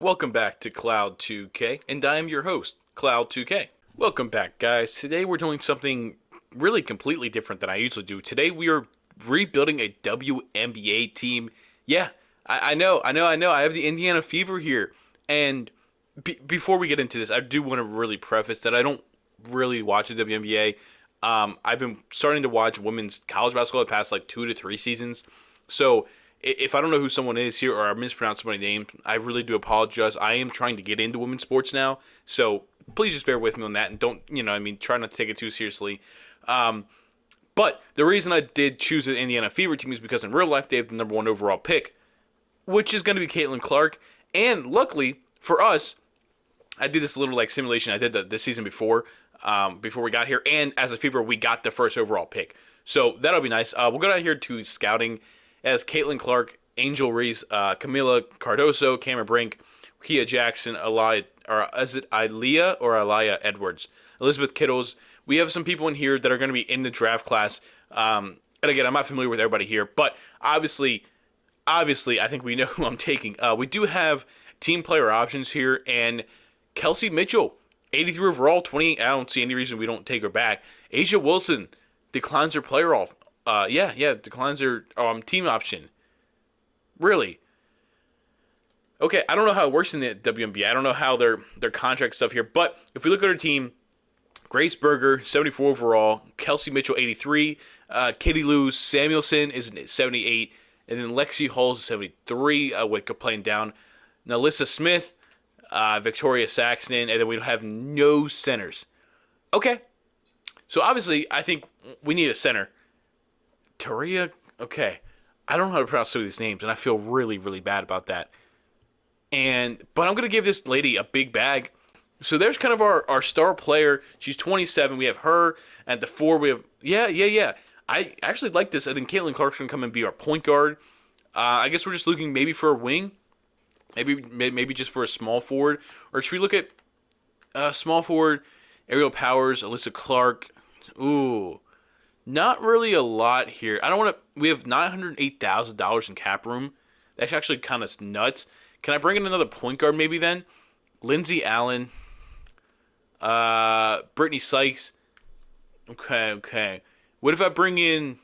Welcome back to Cloud 2K, and I am your host, Cloud 2K. Welcome back, guys. Today we're doing something really completely different than I usually do. Today we are rebuilding a WNBA team. Yeah, I know. I have the Indiana Fever here. And before we get into this, I do want to really preface that I don't really watch the WNBA. I've been starting to watch women's college basketball the past like 2 to 3 seasons. So if I don't know who someone is here or I mispronounce somebody's name, I really do apologize. I am trying to get into women's sports now, so please just bear with me on that and don't, try not to take it too seriously. Um, but the reason I did choose the Indiana Fever team is because in real life they have the number one overall pick, which is going to be Caitlin Clark. And luckily for us, I did this little like simulation I did this season before we got here, and as a Fever we got the first overall pick, so that'll be nice. We'll go down here to scouting as Caitlin Clark, Angel Reese, Camila Cardoso, Cameron Brink, Kia Jackson, or is it Ilea or Aliyah Edwards, Elizabeth Kittles. We have some people in here that are going to be in the draft class. And again, I'm not familiar with everybody here, but obviously, I think we know who I'm taking. We do have team player options here, and Kelsey Mitchell, 83 overall, 20. I don't see any reason we don't take her back. Asia Wilson declines her player off. Yeah, declines her team option. Really? Okay, I don't know how it works in the WNBA. I don't know how their contract stuff here, but if we look at her team, Grace Berger, 74 overall, Kelsey Mitchell, 83, Katie Lou Samuelson is 78, and then Lexi Hall's 73, with playing down. Nalissa Smith, Victoria Saxton, and then we have no centers. Okay, so obviously I think we need a center. Taria, okay, I don't know how to pronounce some of these names, and I feel really, really bad about that. But I'm gonna give this lady a big bag. So there's kind of our star player. She's 27. We have her at the four. We have yeah. I actually like this. I think Caitlin Clark's gonna come and be our point guard. I guess we're just looking maybe for a wing, maybe just for a small forward, or should we look at small forward, Aerial Powers, Alyssa Clark? Ooh, not really a lot here. I don't want to. We have $908,000 in cap room. That's actually kind of nuts. Can I bring in another point guard maybe then? Lindsey Allen, Brittany Sykes. Okay. What if I bring in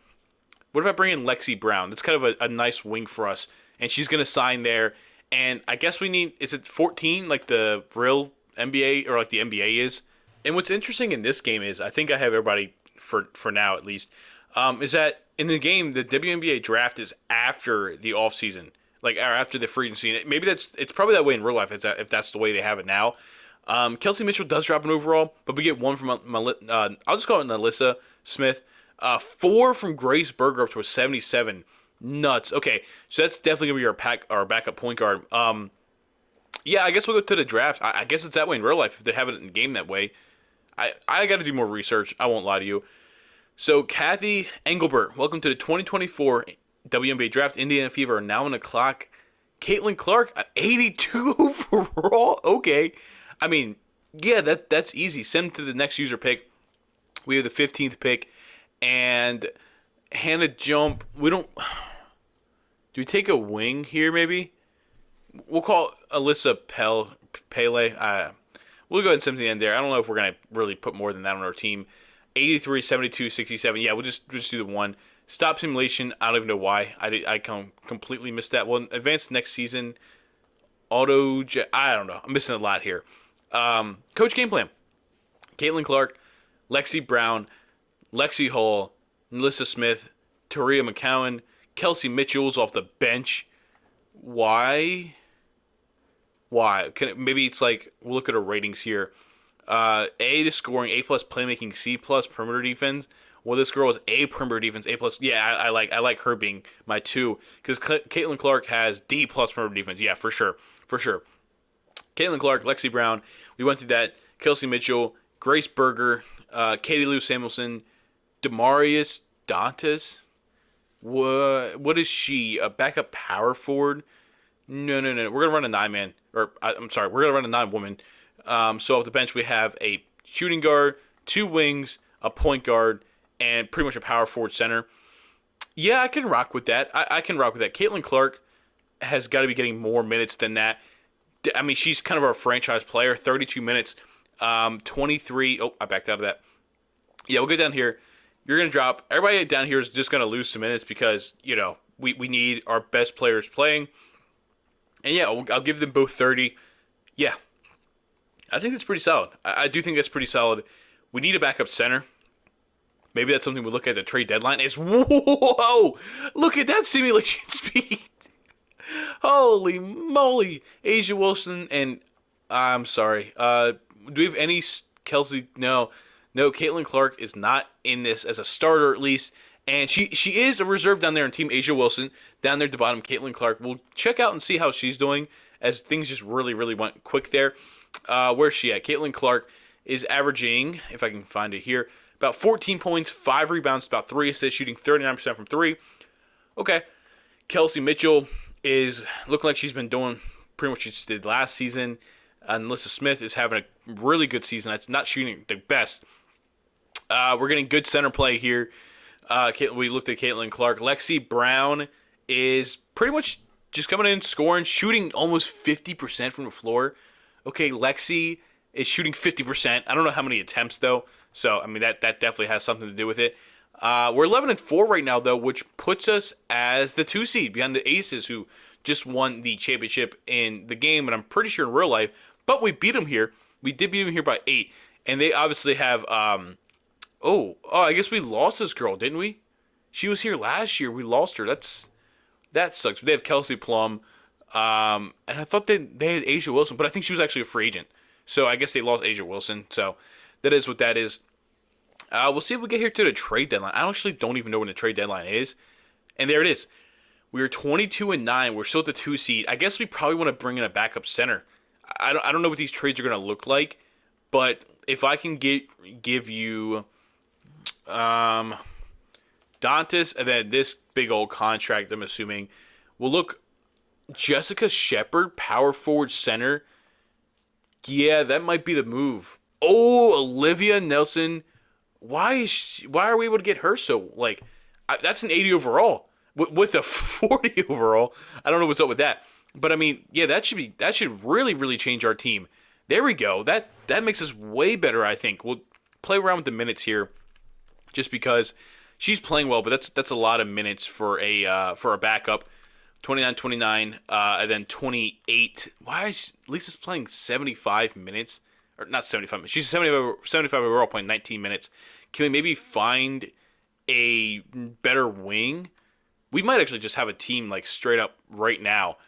Lexi Brown? That's kind of a nice wing for us, and she's gonna sign there. And I guess we need, is it 14 like the real NBA or like the NBA is? And what's interesting in this game is I think I have everybody for now at least. Is that in the game the WNBA draft is after the offseason, like or after the free agency. Maybe it's probably that way in real life if that's the way they have it now. Kelsey Mitchell does drop an overall, but we get one from I'll just call it Alyssa Smith. Four from Grace Berger up to a 77. Nuts. Okay, so that's definitely gonna be our backup point guard. Yeah, I guess we'll go to the draft. I guess it's that way in real life if they have it in the game that way. I got to do more research. I won't lie to you. So Kathy Engelbert, welcome to the 2024 WNBA Draft. Indiana Fever are now on the clock. Caitlin Clark, 82 overall. Okay, I mean, yeah, that's easy. Send to the next user pick. We have the 15th pick, and Hannah Jump. We don't. Do we take a wing here? Maybe we'll call Alyssa Pele. We'll go ahead and send to the end there. I don't know if we're gonna really put more than that on our team. 83, 72, 67. Yeah, we'll just do the one. Stop simulation. I don't even know why. I completely missed that one. Advanced next season. I don't know. I'm missing a lot here. Coach game plan. Caitlin Clark, Lexi Brown, Lexi Hall, Melissa Smith, Taria McCowan, Kelsey Mitchell's off the bench. Why? Why? Maybe it's like we'll look at our ratings here. A to scoring, A plus playmaking, C plus perimeter defense. Well, this girl is A perimeter defense, A plus. Yeah, I like her being my two because Caitlin Clark has D plus perimeter defense. Yeah, for sure. Caitlin Clark, Lexi Brown. We went through that. Kelsey Mitchell, Grace Berger, Katie Lou Samuelson, Demarius Dantas. What is she? A backup power forward? No. We're gonna run a 9-man, or I'm sorry, we're gonna run a 9-woman. So off the bench we have a shooting guard, two wings, a point guard, and pretty much a power forward center. Yeah, I can rock with that. I can rock with that. Caitlin Clark has got to be getting more minutes than that. I mean, she's kind of our franchise player. 32 minutes, 23. Oh, I backed out of that. Yeah, we'll go down here. You're gonna drop. Everybody down here is just gonna lose some minutes because we need our best players playing. And yeah, I'll give them both 30. Yeah, I think that's pretty solid. I do think that's pretty solid. We need a backup center. Maybe that's something we look at the trade deadline. Is whoa! Look at that simulation speed. Holy moly, Asia Wilson and I'm sorry. Do we have any Kelsey? No, no. Caitlin Clark is not in this as a starter at least, and she is a reserve down there in Team Asia Wilson down there at the bottom. Caitlin Clark. We'll check out and see how she's doing as things just really went quick there. Where's she at? Caitlin Clark is averaging, if I can find it here, about 14 points, 5 rebounds, about 3 assists, shooting 39% from 3. Okay. Kelsey Mitchell is looking like she's been doing pretty much what she did last season. And Alyssa Smith is having a really good season. That's not shooting the best. We're getting good center play here. We looked at Caitlin Clark. Lexi Brown is pretty much just coming in, scoring, shooting almost 50% from the floor. Okay, Lexi is shooting 50%. I don't know how many attempts though. So I mean that definitely has something to do with it. We're 11-4 right now though, which puts us as the 2 seed behind the Aces, who just won the championship in the game, and I'm pretty sure in real life. But we beat them here. We did beat them here by 8, and they obviously have. I guess we lost this girl, didn't we? She was here last year. We lost her. That sucks. They have Kelsey Plum, and I thought they had Asia Wilson, but I think she was actually a free agent. So I guess they lost Asia Wilson. So that is what that is. We'll see if we get here to the trade deadline. I actually don't even know when the trade deadline is, and there it is. We are 22-9. We're still at the 2 seed. I guess we probably want to bring in a backup center. I don't know what these trades are going to look like, but if I can give you Dantas and then this big old contract, I'm assuming, we'll look Jessica Shepard, power forward center. Yeah, that might be the move. Oh, Olivia Nelson. Why are we able to get her so that's an 80 overall with a 40 overall. I don't know what's up with that. But I mean, yeah, that should really change our team. There we go. That makes us way better, I think. We'll play around with the minutes here just because she's playing well, but that's a lot of minutes for a backup. 29, and then 28. Why is Lisa's playing 75 minutes? Or not 75 minutes. She's 75 overall, playing 19 minutes. Can we maybe find a better wing? We might actually just have a team like straight up right now.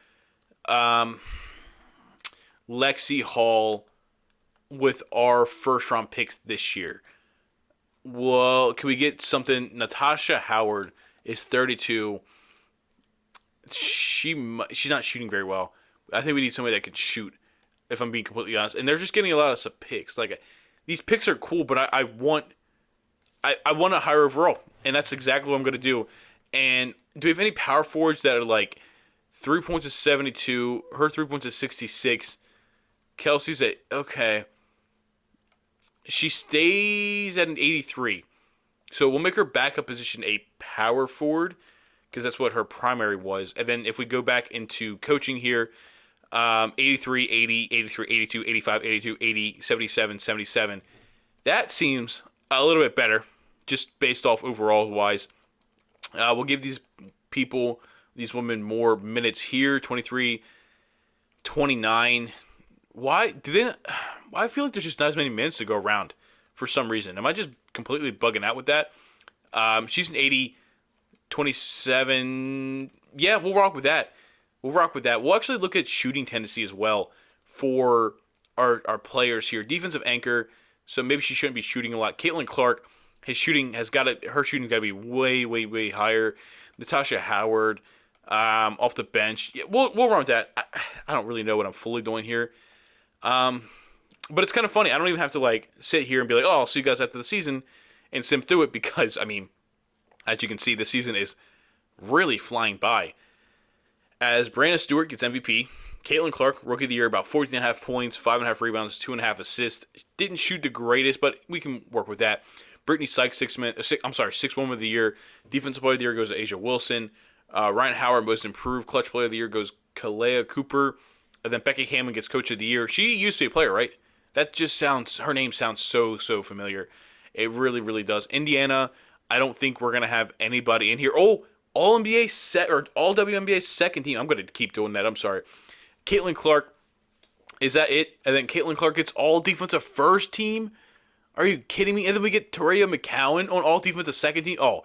Lexi Hall with our first round picks this year. Well, can we get something? Natasha Howard is 32. She's not shooting very well. I think we need somebody that can shoot, if I'm being completely honest. And they're just getting a lot of picks. These picks are cool, but I want a higher overall, and that's exactly what I'm gonna do. And do we have any power forwards that are like 3 points is 72, her 3 points is 66, Kelsey's at okay. She stays at an 83. So we'll make her backup position a power forward because that's what her primary was. And then if we go back into coaching here, 83, 80, 83, 82, 85, 82, 80, 77, 77. That seems a little bit better just based off overall wise. We'll give these women more minutes here, 23, 29. Why I feel like there's just not as many minutes to go around for some reason. Am I just completely bugging out with that? She's an 80, 27. Yeah, we'll rock with that. We'll actually look at shooting tendency as well for our players here. Defensive anchor, so maybe she shouldn't be shooting a lot. Caitlin Clark, her shooting's got to be way higher. Natasha Howard, off the bench. Yeah, we'll run with that. I don't really know what I'm fully doing here. But it's kind of funny. I don't even have to sit here and be like, oh, I'll see you guys after the season and sim through it because, I mean, as you can see, this season is really flying by. As Brandon Stewart gets MVP, Caitlin Clark, Rookie of the Year, about 14.5 points, 5.5 rebounds, 2.5 assists. Didn't shoot the greatest, but we can work with that. Brittany Sykes, 6 Woman of the Year. Defensive Player of the Year goes to Asia Wilson. Ryan Howard, Most Improved. Clutch Player of the Year goes Kalea Cooper. And then Becky Hammon gets Coach of the Year. She used to be a player, right? That just sounds, her name sounds so familiar. It really, really does. Indiana, I don't think we're going to have anybody in here. Oh, All NBA set or All WNBA second team. I'm going to keep doing that. I'm sorry. Caitlin Clark, is that it? And then Caitlin Clark gets All Defensive first team. Are you kidding me? And then we get Toria McCowan on All Defensive second team. Oh,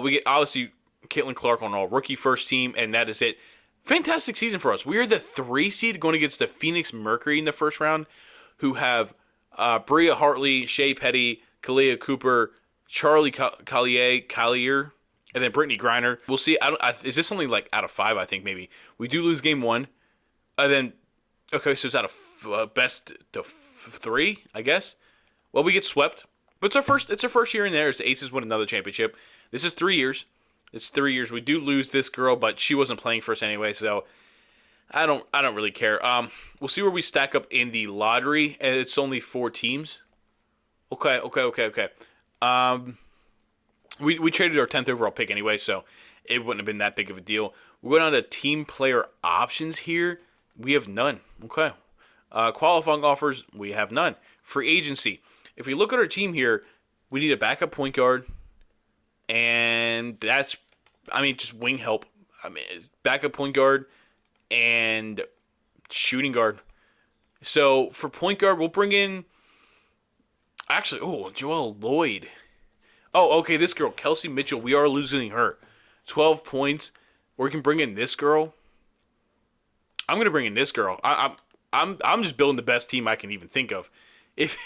we get obviously Caitlin Clark on All Rookie first team, and that is it. Fantastic season for us. We are the 3 seed going against the Phoenix Mercury in the first round, who have Bria Hartley, Shea Petty, Kalia Cooper, Charlie Collier, and then Brittany Griner. We'll see. Is this only like out of 5? I think maybe we do lose game 1, and then okay, so it's out of best to 3, I guess. Well, we get swept, but it's our first. It's our first year in there. As the Aces win another championship. This is 3 years. It's 3 years. We do lose this girl, but she wasn't playing for us anyway, so I don't really care. We'll see where we stack up in the lottery, and it's only 4 teams. Okay. We traded our 10th overall pick anyway, so it wouldn't have been that big of a deal. We're going on to team player options here. We have none. Okay. Qualifying offers, we have none. Free agency. If we look at our team here, we need a backup point guard, and that's, just wing help. Backup point guard and shooting guard. So for point guard, we'll bring in Joel Lloyd. Oh, okay, this girl, Kelsey Mitchell. We are losing her. 12 points. Or we can bring in this girl. I'm gonna bring in this girl. I'm just building the best team I can even think of. If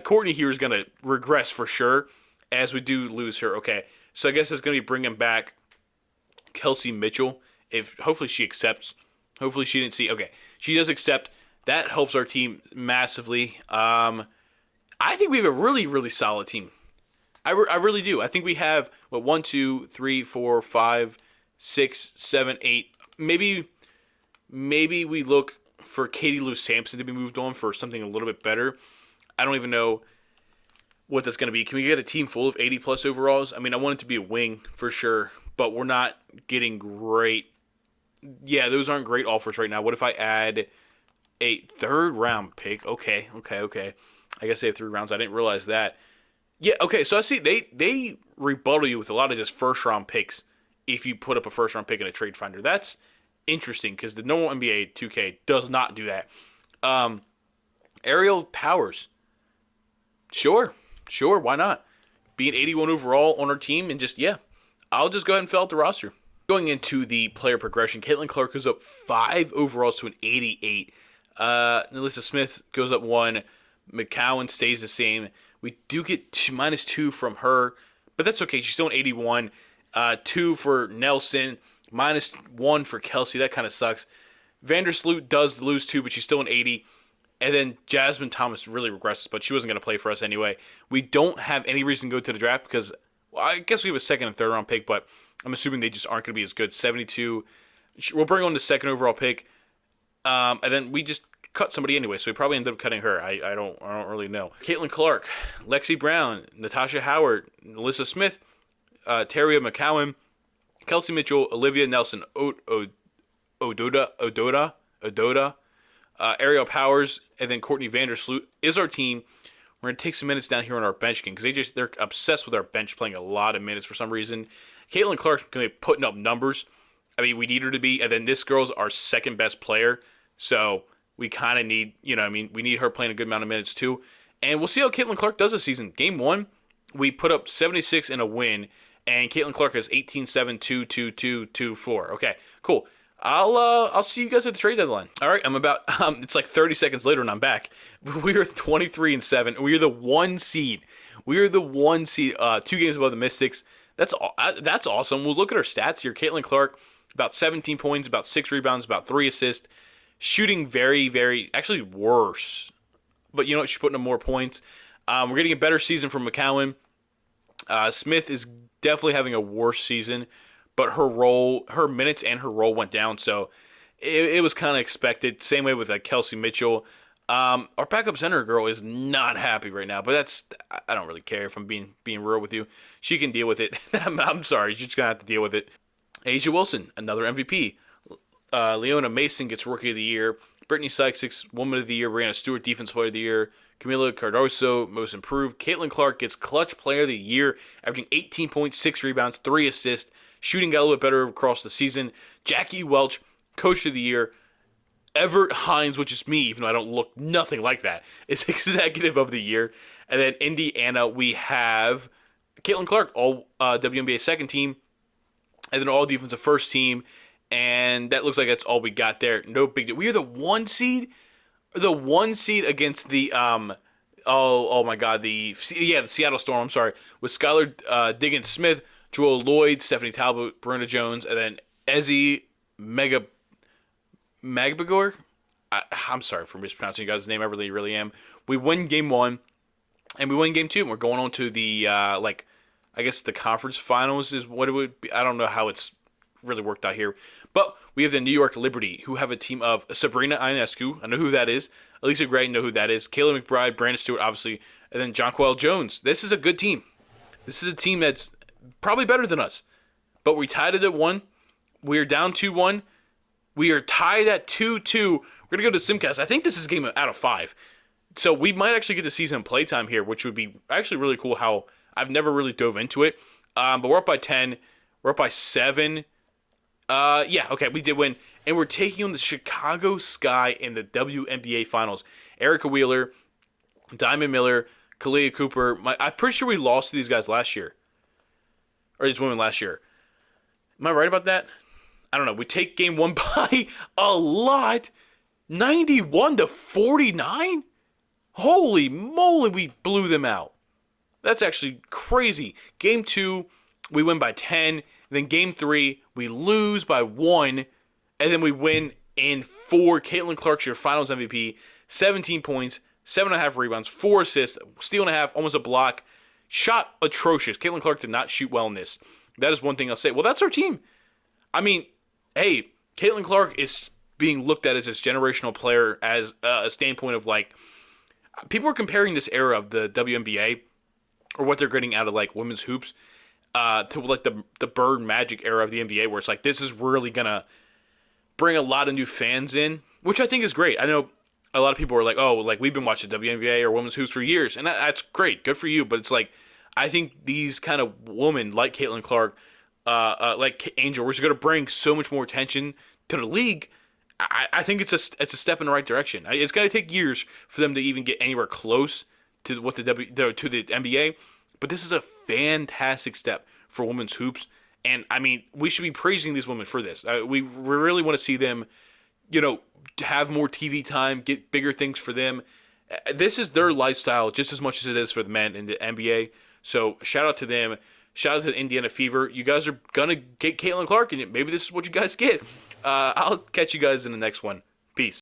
Courtney here is gonna regress for sure, as we do lose her. Okay, so I guess it's gonna be bringing back Kelsey Mitchell. If hopefully she accepts. Hopefully she didn't see. Okay, she does accept. That helps our team massively. I think we have a really, really solid team. I really do. I think we have 1, 2, 3, 4, 5, 6, 7, 8. Maybe we look for Katie Lou Sampson to be moved on for something a little bit better. I don't even know what that's going to be. Can we get a team full of 80 plus overalls? I want it to be a wing for sure, but we're not getting great. Yeah, those aren't great offers right now. What if I add a 3rd round pick? Okay. I guess they have 3 rounds. I didn't realize that. Yeah, okay, so I see they rebuttal you with a lot of just first round picks if you put up a first round pick in a trade finder. That's interesting because the normal NBA 2K does not do that. Aerial Powers. Sure, why not? Being 81 overall on our team and I'll just go ahead and fill out the roster. Going into the player progression, Caitlin Clark goes up 5 overalls to an 88. Alyssa Smith goes up 1. McCowan stays the same. We do get -2 from her, but that's okay. She's still an 81. 2 for Nelson, -1 for Kelsey. That kind of sucks. Vandersloot does lose 2, but she's still an 80. And then Jasmine Thomas really regresses, but she wasn't going to play for us anyway. We don't have any reason to go to the draft because, I guess we have a 2nd and 3rd round pick, but I'm assuming they just aren't going to be as good. 72. We'll bring on the 2nd overall pick, and then we just cut somebody anyway, so we probably ended up cutting her. I don't really know. Caitlin Clark, Lexi Brown, Natasha Howard, Alyssa Smith, Teria McCowan, Kelsey Mitchell, Olivia Nelson, Ododa, Ariel Powers, and then Courtney Vandersloot is our team. We're going to take some minutes down here on our bench game because they're obsessed with our bench playing a lot of minutes for some reason. Caitlin Clark's going to be putting up numbers. We need her to be, and then this girl's our 2nd best player, so we kind of need, we need her playing a good amount of minutes too. And we'll see how Caitlin Clark does this season. Game 1, we put up 76 in a win, and Caitlin Clark has 18, 7, 2, 2, 2, 2, 4. Okay, cool. I'll see you guys at the trade deadline. All right, I'm about it's like 30 seconds later and I'm back. We are 23-7. We are the 1 seed. 2 games above the Mystics. That's awesome. We'll look at our stats here. Caitlin Clark, about 17 points, about 6 rebounds, about 3 assists. Shooting very, very, actually worse. But you know what? She's putting up more points. We're getting a better season from McCowan. Smith is definitely having a worse season, but her minutes and her role went down, so it was kind of expected. Same way with Kelsey Mitchell. Our backup center girl is not happy right now, but I don't really care if I'm being real with you. She can deal with it. I'm sorry, she's just gonna have to deal with it. Asia Wilson, another MVP. Leona Mason gets Rookie of the Year. Brittany Sykes, Woman of the Year. Brianna Stewart, Defense Player of the Year. Camila Cardoso, Most Improved. Caitlin Clark gets Clutch Player of the Year, averaging 18.6 rebounds, 3 assists. Shooting got a little bit better across the season. Jackie Welch, Coach of the Year. Everett Hines, which is me, even though I don't look nothing like that, is Executive of the Year. And then Indiana, we have Caitlin Clark, all WNBA second team, and then all defensive first team. And that looks like that's all we got there. No big deal. We are the one seed against the oh my god, the Seattle Storm. I'm sorry, with Skylar Diggins Smith, Joel Lloyd, Stephanie Talbot, Bruna Jones, and then Ezzy Mega Magbagor. I'm sorry for mispronouncing you guys' name. I really am. We win game one, and we win game two. And we're going on to the I guess the conference finals is what it would be. I don't know how it's really worked out here, but we have the New York Liberty, who have a team of Sabrina Ionescu. I know who that is. Elisa Gray, know who that is. Kayla McBride, Brandon Stewart, obviously, and then Jonquel Jones. This is a good team. This is a team that's probably better than us, but we tied it at 1. We are down 2-1. We are tied at 2-2. We're going to go to Simcast. I think this is a game out of 5. So we might actually get to see some playtime here, which would be actually really cool. How I've never really dove into it. But we're up by 10. We're up by 7. Yeah, okay, we did win. And we're taking on the Chicago Sky in the WNBA Finals. Erica Wheeler, Diamond Miller, Kalia Cooper. I'm pretty sure we lost to these guys last year. Or these women last year. Am I right about that? I don't know. We take game 1 by a lot. 91-49? Holy moly, we blew them out. That's actually crazy. Game 2, we win by 10. Then game 3, we lose by 1. And then we win in 4. Caitlin Clark's your finals MVP. 17 points, 7.5 rebounds, 4 assists, steal and a half, almost a block. Shot atrocious. Caitlin Clark did not shoot well in this. That is one thing I'll say. Well, that's our team. I mean, hey, Caitlin Clark is being looked at as this generational player as a standpoint of like, people are comparing this era of the WNBA or what they're getting out of like women's hoops to like the Bird Magic era of the NBA, where it's like this is really gonna bring a lot of new fans in, which I think is great. I know a lot of people are like, oh, like we've been watching WNBA or women's hoops for years, and that's great, good for you. But it's like I think these kind of women like Caitlin Clark, like Angel, which is going to bring so much more attention to the league. I think it's a step in the right direction. It's going to take years for them to even get anywhere close to what to the NBA, but this is a fantastic step for women's hoops. And I mean, we should be praising these women for this. We really want to see them, have more TV time, get bigger things for them. This is their lifestyle just as much as it is for the men in the NBA. So shout out to them. Shout out to the Indiana Fever. You guys are gonna get Caitlin Clark, and maybe this is what you guys get. I'll catch you guys in the next one. Peace.